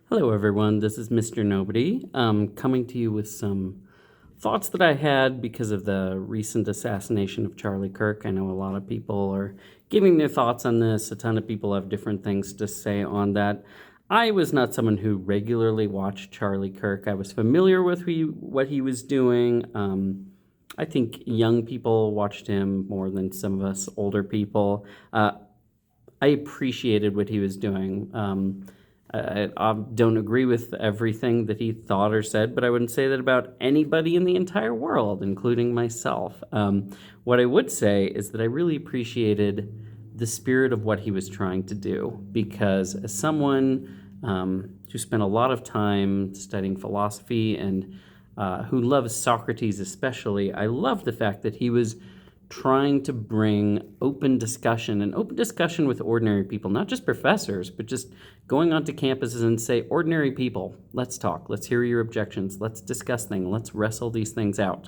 Hello, everyone. This is Mr. Nobody, coming to you with some thoughts that I had because of the recent assassination of Charlie Kirk. I know a lot of people are giving their thoughts on this. A ton of people have different things to say on that. I was not someone who regularly watched Charlie Kirk. I was familiar with what he was doing. I think young people watched him more than some of us older people. I appreciated what he was doing. I don't agree with everything that he thought or said, but I wouldn't say that about anybody in the entire world, including myself. What I would say is that I really appreciated the spirit of what he was trying to do, because as someone who spent a lot of time studying philosophy and who loves Socrates especially, I love the fact that he was trying to bring open discussion with ordinary people, not just professors, but just going onto campuses and say, ordinary people, let's talk, let's hear your objections, let's discuss things, let's wrestle these things out.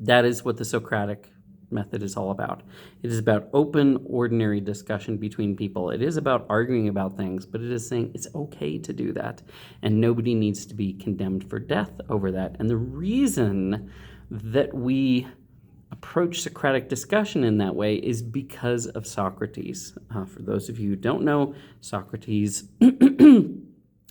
That is what the Socratic method is all about. It is about open, ordinary discussion between people. It is about arguing about things, but it is saying it's okay to do that, and nobody needs to be condemned for death over that. And the reason that we approach Socratic discussion in that way is because of Socrates. For those of you who don't know, Socrates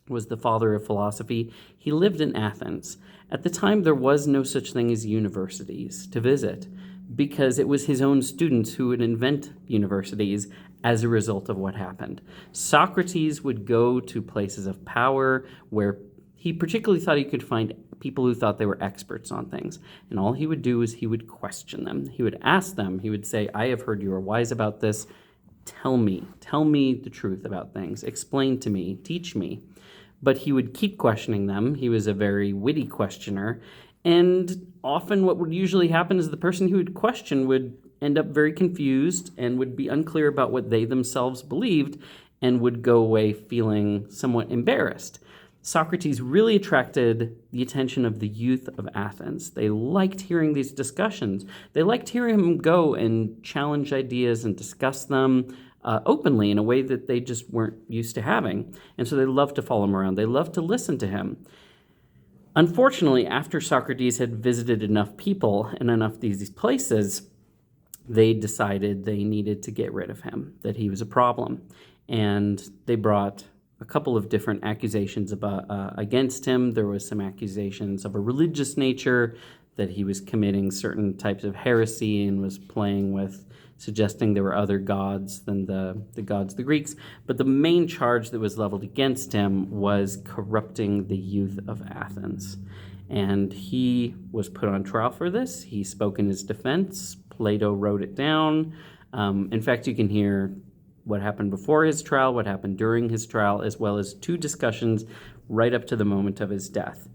was the father of philosophy. He lived in Athens. At the time, there was no such thing as universities to visit, because it was his own students who would invent universities as a result of what happened. Socrates would go to places of power where he particularly thought he could find people who thought they were experts on things. And all he would do is he would question them. He would ask them, he would say, I have heard you are wise about this. Tell me the truth about things. Explain to me, teach me. But he would keep questioning them. He was a very witty questioner. And often what would usually happen is the person who would question would end up very confused and would be unclear about what they themselves believed and would go away feeling somewhat embarrassed. Socrates really attracted the attention of the youth of Athens. They liked hearing these discussions. They liked hearing him go and challenge ideas and discuss them openly in a way that they just weren't used to having. And so they loved to follow him around. They loved to listen to him. Unfortunately, after Socrates had visited enough people and enough these places, they decided they needed to get rid of him, that he was a problem. And they brought a couple of different accusations against him. There was some accusations of a religious nature, that he was committing certain types of heresy and was playing with suggesting there were other gods than the gods of the Greeks. But the main charge that was leveled against him was corrupting the youth of Athens. And he was put on trial for this. He spoke in his defense. Plato wrote it down. In fact, you can hear what happened before his trial, what happened during his trial, as well as two discussions right up to the moment of his death.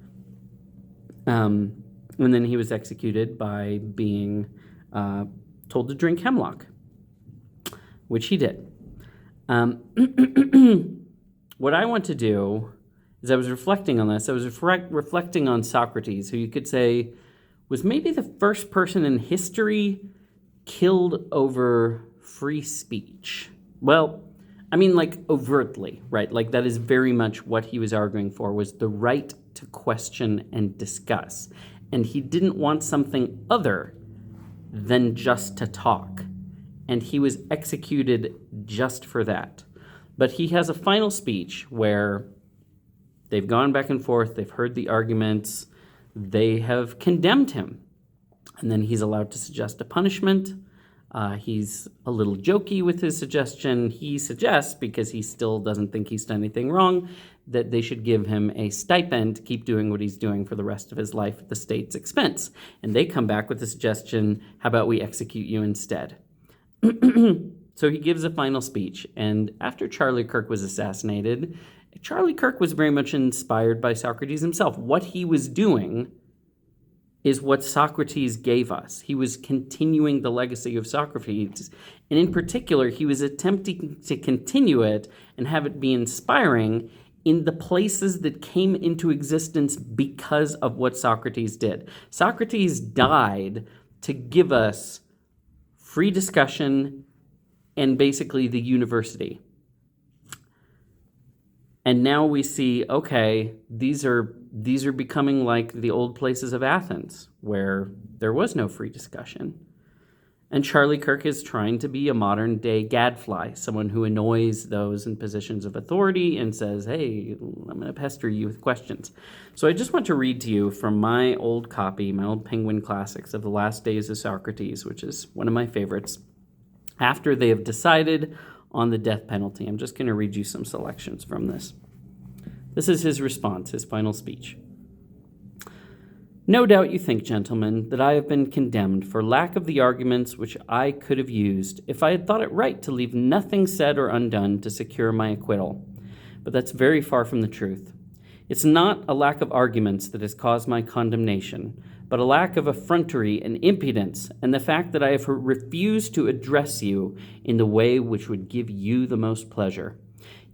And then he was executed by being told to drink hemlock, which he did. What I want to do is, I was reflecting on this. I was reflecting on Socrates, who you could say was maybe the first person in history killed over free speech. Well, I mean, like, overtly, right? Like, that is very much what he was arguing for, was the right to question and discuss. And he didn't want something other than just to talk. And he was executed just for that. But he has a final speech where they've gone back and forth, they've heard the arguments, they have condemned him. And then he's allowed to suggest a punishment. He's a little jokey with his suggestion. He suggests, because he still doesn't think he's done anything wrong, that they should give him a stipend to keep doing what he's doing for the rest of his life at the state's expense. And they come back with the suggestion, how about we execute you instead? So he gives a final speech. And after Charlie Kirk was assassinated, Charlie Kirk was very much inspired by Socrates himself. What he was doing is what Socrates gave us. He was continuing the legacy of Socrates, and in particular, he was attempting to continue it and have it be inspiring in the places that came into existence because of what Socrates did. Socrates died to give us free discussion and basically the university. And now we see, okay, these are becoming like the old places of Athens, where there was no free discussion. And Charlie Kirk is trying to be a modern-day gadfly, someone who annoys those in positions of authority and says, hey, I'm going to pester you with questions. So I just want to read to you from my old copy, my old Penguin Classics of The Last Days of Socrates, which is one of my favorites, after they have decided on the death penalty. I'm just going to read you some selections from this. This is his response, his final speech. No doubt you think, gentlemen, that I have been condemned for lack of the arguments which I could have used if I had thought it right to leave nothing said or undone to secure my acquittal. But that's very far from the truth. It's not a lack of arguments that has caused my condemnation, but a lack of effrontery and impudence, and the fact that I have refused to address you in the way which would give you the most pleasure.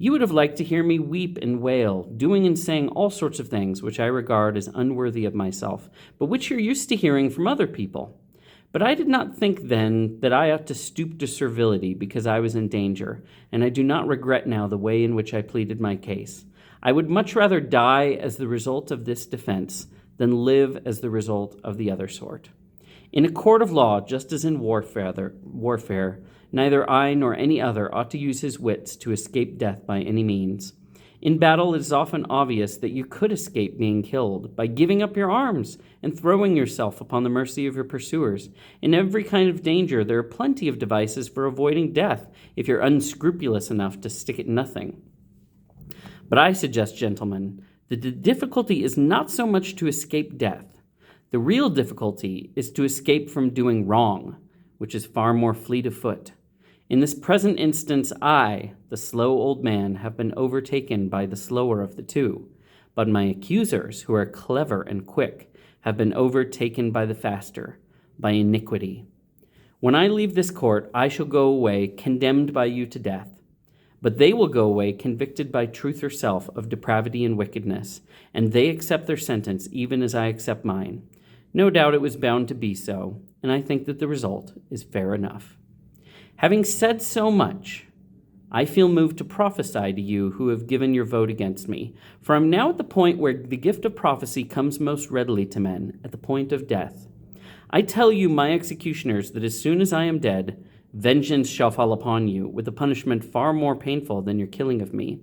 You would have liked to hear me weep and wail, doing and saying all sorts of things which I regard as unworthy of myself, but which you're used to hearing from other people. But I did not think then that I ought to stoop to servility because I was in danger, and I do not regret now the way in which I pleaded my case. I would much rather die as the result of this defense than live as the result of the other sort. In a court of law, just as in warfare, neither I nor any other ought to use his wits to escape death by any means. In battle, it is often obvious that you could escape being killed by giving up your arms and throwing yourself upon the mercy of your pursuers. In every kind of danger, there are plenty of devices for avoiding death if you're unscrupulous enough to stick at nothing. But I suggest, gentlemen, that the difficulty is not so much to escape death. The real difficulty is to escape from doing wrong, which is far more fleet of foot. In this present instance, I, the slow old man, have been overtaken by the slower of the two, but my accusers, who are clever and quick, have been overtaken by the faster, by iniquity. When I leave this court, I shall go away condemned by you to death, but they will go away convicted by truth herself of depravity and wickedness, and they accept their sentence even as I accept mine. No doubt it was bound to be so, and I think that the result is fair enough. Having said so much, I feel moved to prophesy to you who have given your vote against me, for I'm now at the point where the gift of prophecy comes most readily to men, at the point of death. I tell you, my executioners, that as soon as I am dead, vengeance shall fall upon you, with a punishment far more painful than your killing of me.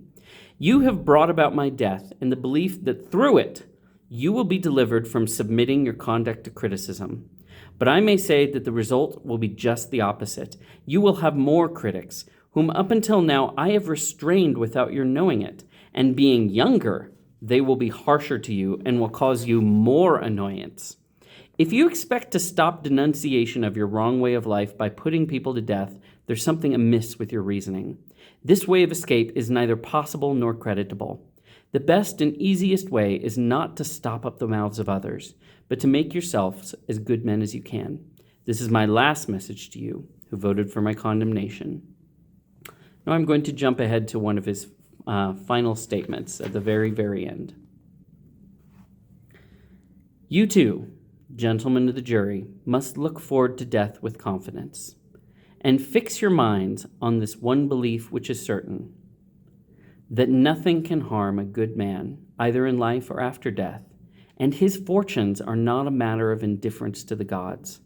You have brought about my death in the belief that through it you will be delivered from submitting your conduct to criticism. But I may say that the result will be just the opposite. You will have more critics, whom up until now I have restrained without your knowing it, and being younger, they will be harsher to you and will cause you more annoyance. If you expect to stop denunciation of your wrong way of life by putting people to death, there's something amiss with your reasoning. This way of escape is neither possible nor creditable. The best and easiest way is not to stop up the mouths of others, but to make yourselves as good men as you can. This is my last message to you, who voted for my condemnation. Now I'm going to jump ahead to one of his final statements at the very, very end. You too, gentlemen of the jury, must look forward to death with confidence, and fix your minds on this one belief which is certain, that nothing can harm a good man, either in life or after death, and his fortunes are not a matter of indifference to the gods.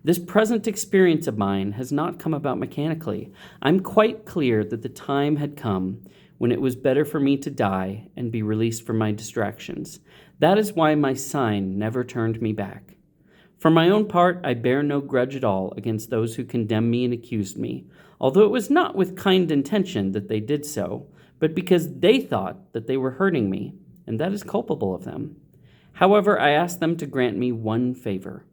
This present experience of mine has not come about mechanically. I'm quite clear that the time had come when it was better for me to die and be released from my distractions. That is why my sign never turned me back. For my own part, I bear no grudge at all against those who condemned me and accused me, although it was not with kind intention that they did so, but because they thought that they were hurting me, and that is culpable of them. However, I ask them to grant me one favor.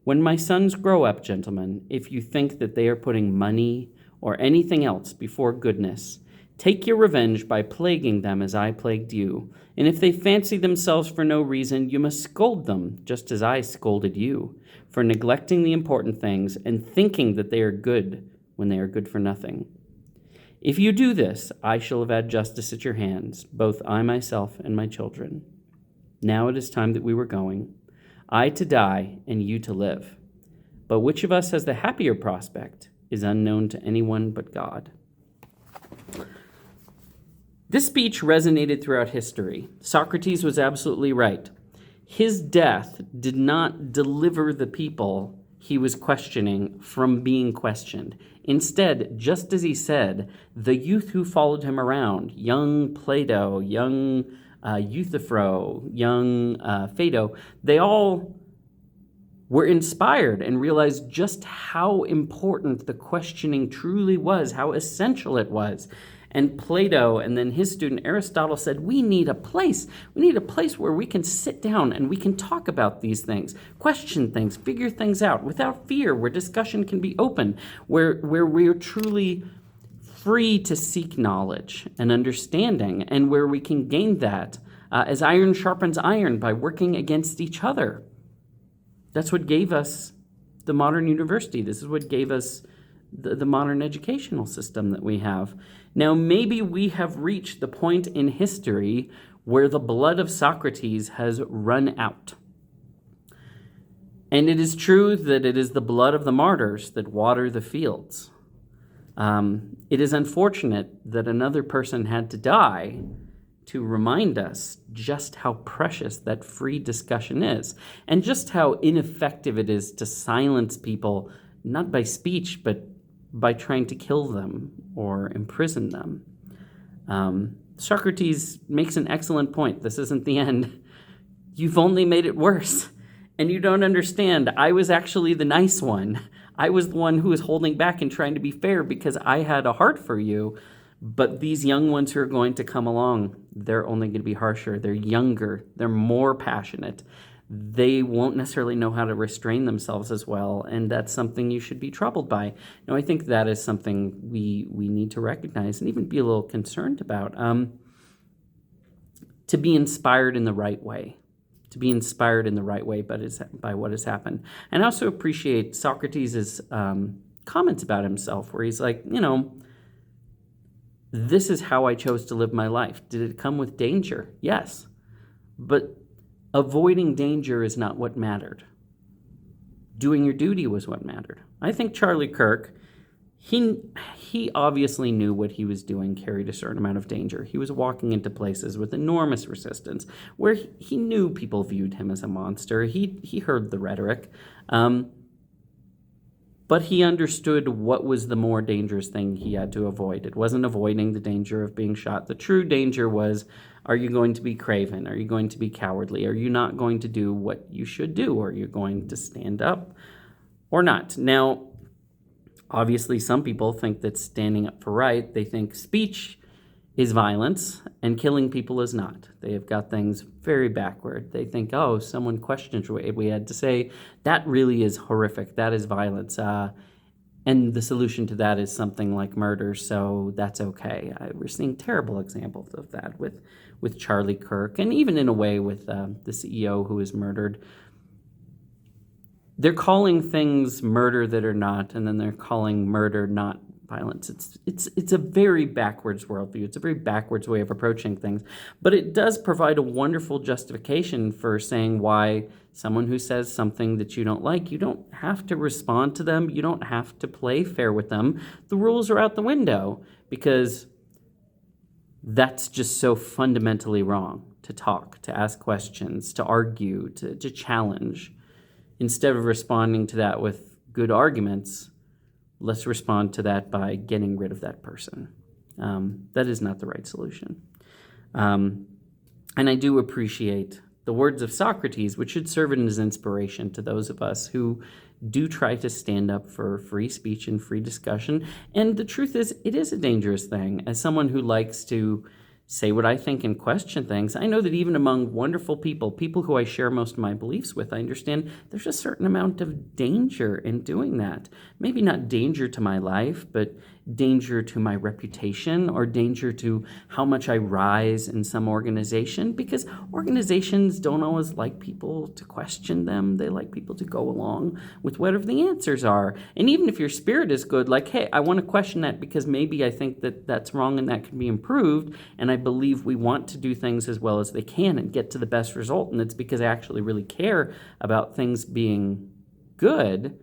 When my sons grow up, gentlemen, if you think that they are putting money or anything else before goodness, take your revenge by plaguing them as I plagued you. And if they fancy themselves for no reason, you must scold them, just as I scolded you, for neglecting the important things and thinking that they are good when they are good for nothing. If you do this, I shall have had justice at your hands, both I myself and my children. Now it is time that we were going, I to die and you to live. But which of us has the happier prospect is unknown to anyone but God. This speech resonated throughout history. Socrates was absolutely right. His death did not deliver the people he was questioning from being questioned. Instead, just as he said, the youth who followed him around, young Plato, young Euthyphro, young Phaedo, they all were inspired and realized just how important the questioning truly was, how essential it was. And Plato and then his student Aristotle said, we need a place. We need a place where we can sit down and we can talk about these things, question things, figure things out without fear, where discussion can be open, where we are truly free to seek knowledge and understanding, and where we can gain that as iron sharpens iron by working against each other. That's what gave us the modern university. This is what gave us the modern educational system that we have. Now, maybe we have reached the point in history where the blood of Socrates has run out. And it is true that it is the blood of the martyrs that water the fields. It is unfortunate that another person had to die to remind us just how precious that free discussion is, and just how ineffective it is to silence people, not by speech, but by trying to kill them or imprison them. Socrates makes an excellent point. This isn't the end. You've only made it worse, and you don't understand. I was actually the nice one. I was the one who was holding back and trying to be fair because I had a heart for you. But these young ones who are going to come along, they're only going to be harsher. They're younger. They're more passionate. They won't necessarily know how to restrain themselves as well, and that's something you should be troubled by. Now, I think that is something we need to recognize and even be a little concerned about. To be inspired in the right way. To be inspired in the right way by what has happened. And I also appreciate Socrates' comments about himself, where he's like, this is how I chose to live my life. Did it come with danger? Yes. But avoiding danger is not what mattered. Doing your duty was what mattered. I think Charlie Kirk, he obviously knew what he was doing carried a certain amount of danger. He was walking into places with enormous resistance, where he knew people viewed him as a monster. He heard the rhetoric. But he understood what was the more dangerous thing he had to avoid. It wasn't avoiding the danger of being shot. The true danger was, are you going to be craven? Are you going to be cowardly? Are you not going to do what you should do? Are you going to stand up or not? Now, obviously, some people think that standing up for right, they think speech is violence and killing people is not. They have got things very backward. They think, oh, someone questions what we had to say. That really is horrific. That is violence. And the solution to that is something like murder, so that's okay. We're seeing terrible examples of that with Charlie Kirk, and even in a way with the CEO who was murdered. They're calling things murder that are not, and then they're calling murder not violence. It's a very backwards worldview. It's a very backwards way of approaching things. But it does provide a wonderful justification for saying why someone who says something that you don't like, you don't have to respond to them. You don't have to play fair with them. The rules are out the window, because that's just so fundamentally wrong, to talk, to ask questions, to argue, to challenge. Instead of responding to that with good arguments, let's respond to that by getting rid of that person. That is not the right solution. And I do appreciate the words of Socrates, which should serve as inspiration to those of us who do try to stand up for free speech and free discussion. And the truth is, it is a dangerous thing. As someone who likes to say what I think and question things, I know that even among wonderful people who I share most of my beliefs with, I understand there's a certain amount of danger in doing that. Maybe not danger to my life, but danger to my reputation, or danger to how much I rise in some organization, because organizations don't always like people to question them. They like people to go along with whatever the answers are. And even if your spirit is good, like, hey, I want to question that because maybe I think that that's wrong and that can be improved, and I believe we want to do things as well as they can and get to the best result, and it's because I actually really care about things being good.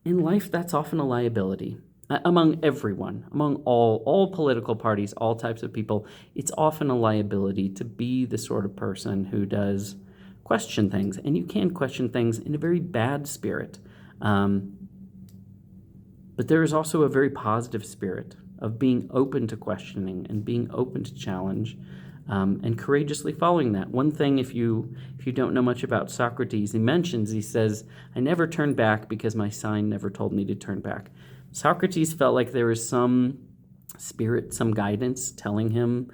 In life, that's often a liability. among everyone, among all political parties, all types of people, it's often a liability to be the sort of person who does question things. And you can question things in a very bad spirit. But there is also a very positive spirit of being open to questioning and being open to challenge, and courageously following that. One thing, if you don't know much about Socrates, he says, "I never turned back because my sign never told me to turn back." Socrates felt like there was some spirit, some guidance telling him,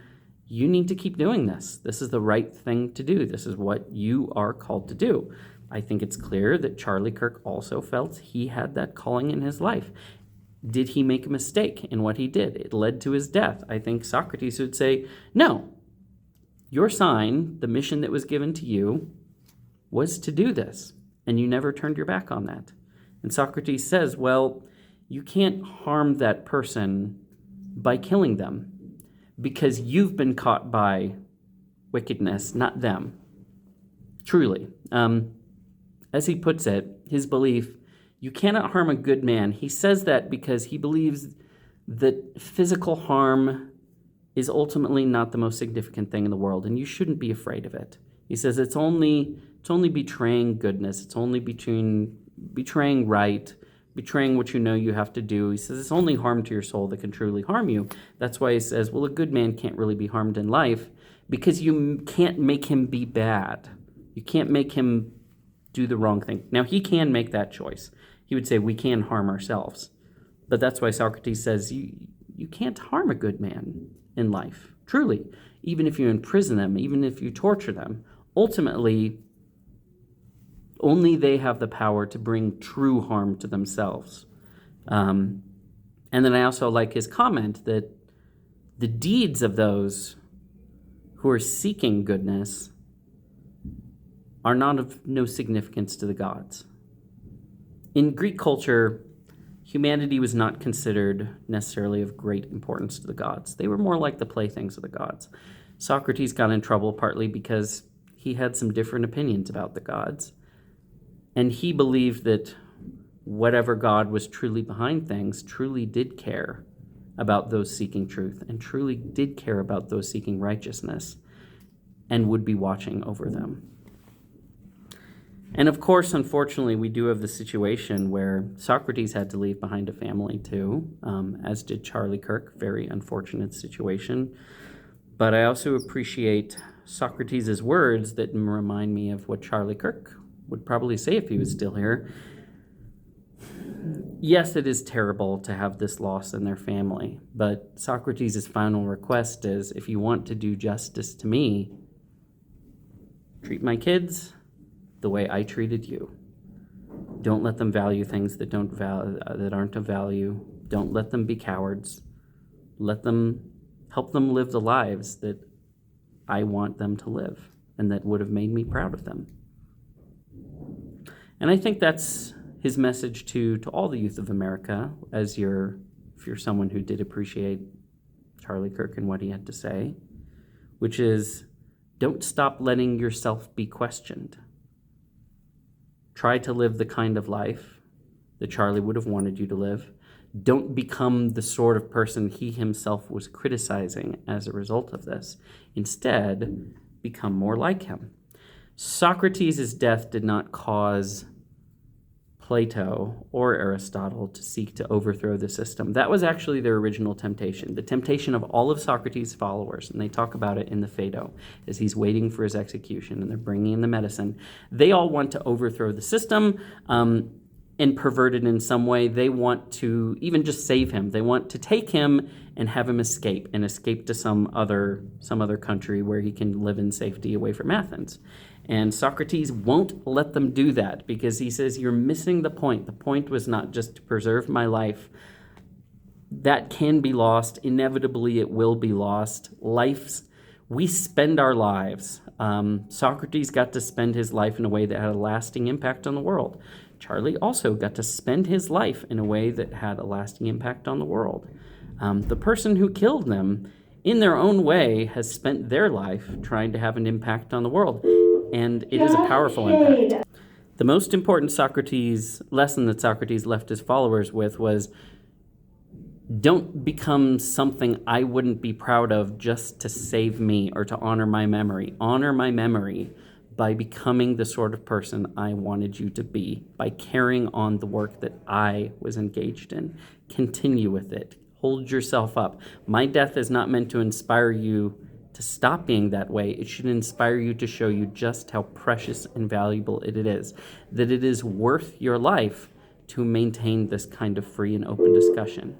you need to keep doing this. This is the right thing to do. This is what you are called to do. I think it's clear that Charlie Kirk also felt he had that calling in his life. Did he make a mistake in what he did? It led to his death. I think Socrates would say, no, your sign, the mission that was given to you, was to do this, and you never turned your back on that. And Socrates says, well, you can't harm that person by killing them because you've been caught by wickedness, not them. Truly. As he puts it, his belief, you cannot harm a good man. He says that because he believes that physical harm is ultimately not the most significant thing in the world, and you shouldn't be afraid of it. He says it's only betraying goodness. It's only betraying right, betraying what you know you have to do. He says it's only harm to your soul that can truly harm you. That's why he says, well, a good man can't really be harmed in life because you can't make him be bad. You can't make him do the wrong thing. Now, he can make that choice. He would say we can harm ourselves. But that's why Socrates says you can't harm a good man in life, truly. Even if you imprison them, even if you torture them, ultimately, only they have the power to bring true harm to themselves. And then I also like his comment that the deeds of those who are seeking goodness are not of no significance to the gods. In Greek culture, humanity was not considered necessarily of great importance to the gods. They were more like the playthings of the gods. Socrates got in trouble partly because he had some different opinions about the gods. And he believed that whatever God was truly behind things truly did care about those seeking truth and truly did care about those seeking righteousness and would be watching over them. And of course, unfortunately, we do have the situation where Socrates had to leave behind a family too, as did Charlie Kirk. Very unfortunate situation. But I also appreciate Socrates' words that remind me of what Charlie Kirk would probably say if he was still here. Yes, it is terrible to have this loss in their family, but Socrates' final request is, if you want to do justice to me, treat my kids the way I treated you. Don't let them value things that aren't of value. Don't let them be cowards. Help them live the lives that I want them to live and that would have made me proud of them. And I think that's his message to all the youth of America, if you're someone who did appreciate Charlie Kirk and what he had to say, which is, don't stop letting yourself be questioned. Try to live the kind of life that Charlie would have wanted you to live. Don't become the sort of person he himself was criticizing as a result of this. Instead, become more like him. Socrates' death did not cause Plato or Aristotle to seek to overthrow the system. That was actually their original temptation, the temptation of all of Socrates' followers, and they talk about it in the Phaedo as he's waiting for his execution and they're bringing in the medicine. They all want to overthrow the system and pervert it in some way. They want to even just save him. They want to take him and have him escape to some other country where he can live in safety away from Athens. And Socrates won't let them do that because he says, you're missing the point. The point was not just to preserve my life. That can be lost. Inevitably, it will be lost. We spend our lives. Socrates got to spend his life in a way that had a lasting impact on the world. Charlie also got to spend his life in a way that had a lasting impact on the world. The person who killed them, in their own way, has spent their life trying to have an impact on the world. And it is a powerful impact. The most important lesson that Socrates left his followers with was, Don't become something I wouldn't be proud of just to save me or to honor my memory. Honor my memory by becoming the sort of person I wanted you to be, by carrying on the work that I was engaged in. Continue with it. Hold yourself up. My death is not meant to inspire you to stop being that way. It should inspire you to show you just how precious and valuable it is, that it is worth your life to maintain this kind of free and open discussion.